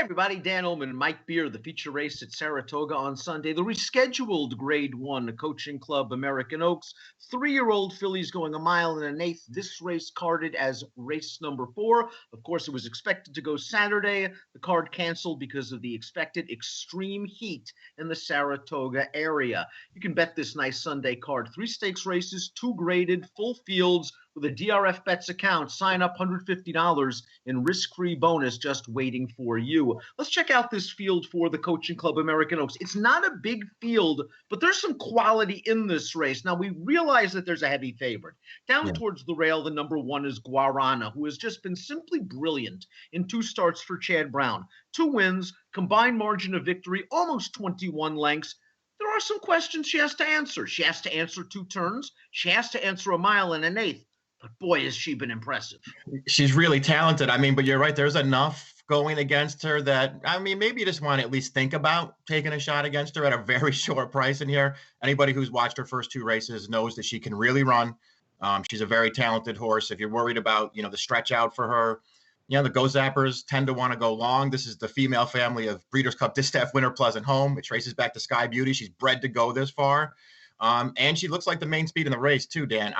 everybody, Dan Illman, Mike Beer, the feature race at Saratoga on Sunday, the rescheduled Grade 1 Coaching Club American Oaks, 3-year-old fillies going 1.1 miles. This race carded as race number 4. Of course, it was expected to go Saturday. The card canceled because of the expected extreme heat in the Saratoga area. You can bet this nice Sunday card. 3 stakes races, 2 graded, full fields, with a DRF Bets account. Sign up, $150 in risk-free bonus just waiting for you. Let's check out this field for the Coaching Club American Oaks. It's not a big field, but there's some quality in this race. Now, we realize that there's a heavy favorite. Down towards the rail, the number 1 is Guarana, who has just been simply brilliant in 2 starts for Chad Brown. 2 wins, combined margin of victory, almost 21 lengths. There are some questions she has to answer. She has to answer 2 turns. She has to answer 1 1/8. But boy, has she been impressive. She's really talented. I mean, but you're right. There's enough going against her that, I mean, maybe you just want to at least think about taking a shot against her at a very short price in here. Anybody who's watched her first 2 races knows that she can really run. She's a very talented horse. If you're worried about, the stretch out for her, the Go Zappers tend to want to go long. This is the female family of Breeders' Cup Distaff winner Pleasant Home. It traces back to Sky Beauty. She's bred to go this far. And she looks like the main speed in the race too, Dan.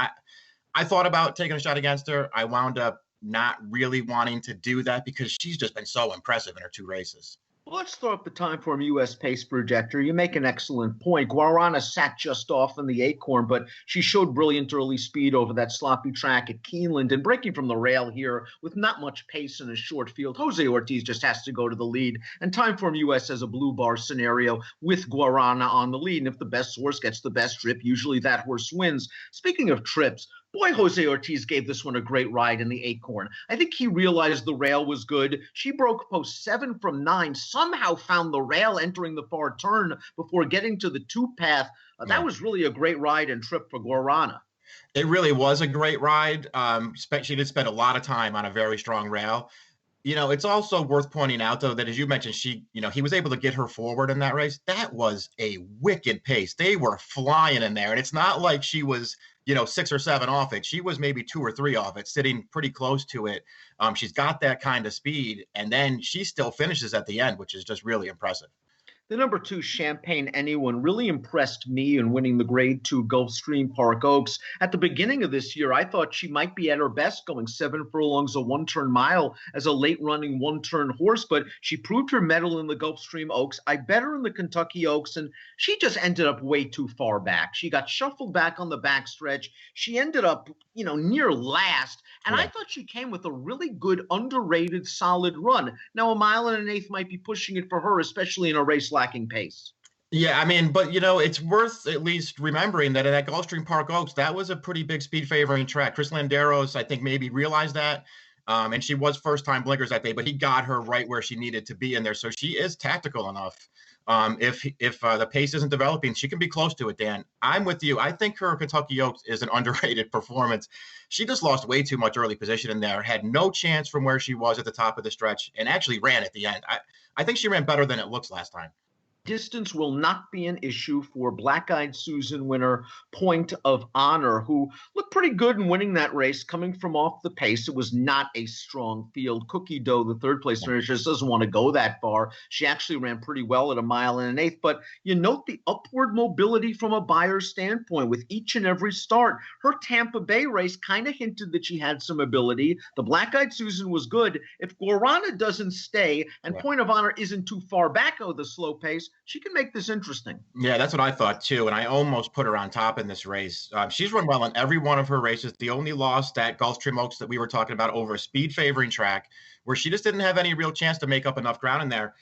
I thought about taking a shot against her. I wound up not really wanting to do that because she's just been so impressive in her 2 races. Well, let's throw up the Timeform U.S. Pace Projector. You make an excellent point. Guarana sat just off in the Acorn, but she showed brilliant early speed over that sloppy track at Keeneland and breaking from the rail here with not much pace in a short field. Jose Ortiz just has to go to the lead, and Timeform U.S. has a blue bar scenario with Guarana on the lead, and if the best horse gets the best trip, usually that horse wins. Speaking of trips, boy, Jose Ortiz gave this one a great ride in the Acorn. I think he realized the rail was good. She broke post 7 from 9, somehow found the rail entering the far turn before getting to the 2 path. That was really a great ride and trip for Guarana. It really was a great ride. She did spend a lot of time on a very strong rail. It's also worth pointing out, though, that as you mentioned, he was able to get her forward in that race. That was a wicked pace. They were flying in there. And it's not like she was, 6 or 7 off it. She was maybe 2 or 3 off it, sitting pretty close to it. She's got that kind of speed. And then she still finishes at the end, which is just really impressive. The number 2, Champagne Anyone, really impressed me in winning the Grade 2 Gulfstream Park Oaks. At the beginning of this year, I thought she might be at her best going 7 furlongs a 1-turn mile as a late-running 1-turn horse, but she proved her mettle in the Gulfstream Oaks. I bet her in the Kentucky Oaks, and she just ended up way too far back. She got shuffled back on the backstretch. She ended up, near last, and I thought she came with a really good, underrated, solid run. Now, 1.1 miles might be pushing it for her, especially in a race lacking pace. Yeah, I mean, but, it's worth at least remembering that in that Gulfstream Park Oaks, that was a pretty big speed favoring track. Chris Landeros, I think, maybe realized that. And she was first-time blinkers that day, but he got her right where she needed to be in there. So she is tactical enough. If the pace isn't developing, she can be close to it, Dan. I'm with you. I think her Kentucky Oaks is an underrated performance. She just lost way too much early position in there, had no chance from where she was at the top of the stretch, and actually ran at the end. I think she ran better than it looks last time. Distance will not be an issue for Black-Eyed Susan winner Point of Honor, who looked pretty good in winning that race, coming from off the pace. It was not a strong field. Cookie Dough, the third-place finisher, just doesn't want to go that far. She actually ran pretty well at 1.1 miles, but you note the upward mobility from a buyer's standpoint with each and every start. Her Tampa Bay race kind of hinted that she had some ability. The Black-Eyed Susan was good. If Guarana doesn't stay and Point of Honor isn't too far back of the slow pace, she can make this interesting. Yeah, that's what I thought too, and I almost put her on top in this race. She's run well in every one of her races. The only loss, that Gulfstream Oaks that we were talking about, over a speed favoring track where she just didn't have any real chance to make up enough ground in there.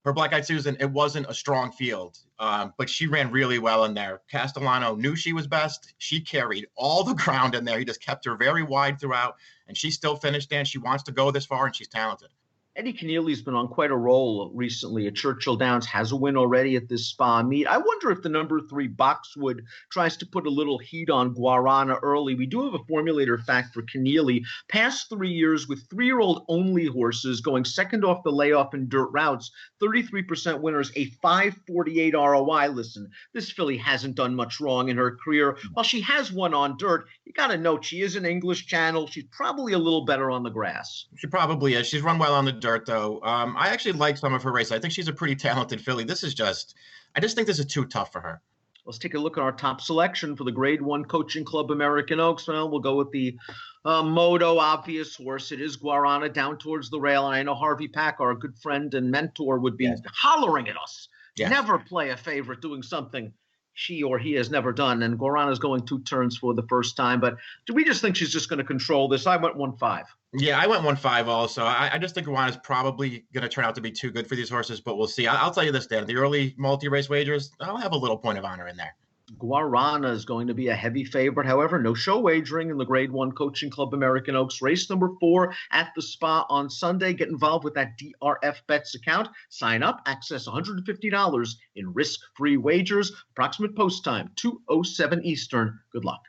For Black-Eyed Susan, it wasn't a strong field, but she ran really well in there. Castellano knew she was best. She carried all the ground in there. He just kept her very wide throughout, and she still finished, Dan. She wants to go this far, and she's talented. Eddie Keneally's been on quite a roll recently at Churchill Downs, has a win already at this spa meet. I wonder if the number 3 Boxwood tries to put a little heat on Guarana early. We do have a formulator fact for Keneally. Past 3 years with 3-year-old only horses going second off the layoff in dirt routes, 33% winners, a 5.48 ROI. Listen, this filly hasn't done much wrong in her career. While she has won on dirt, you got to note she is an English Channel. She's probably a little better on the grass. She probably is. She's run well on the dirt. dirt, though. I actually like some of her races. I think she's a pretty talented filly. I just think this is too tough for her. Let's take a look at our top selection for the Grade 1 Coaching Club American Oaks. Well, we'll go with the Moto obvious horse. It is Guarana down towards the rail. And I know Harvey Pack, our good friend and mentor, would be hollering at us. Yes. Never play a favorite doing something she or he has never done. And Guarana's going 2 turns for the first time. But do we just think she's just going to control this? I went 1-5. Yeah, I went 1-5 also. I just think Guarana's probably going to turn out to be too good for these horses, but we'll see. I'll tell you this, Dan. The early multi-race wagers, I'll have a little point of honor in there. Guarana is going to be a heavy favorite. However, no show wagering in the Grade 1 Coaching Club American Oaks. Race number 4 at the Spa on Sunday. Get involved with that DRF Bets account. Sign up. Access $150 in risk-free wagers. Approximate post time, 2:07 Eastern. Good luck.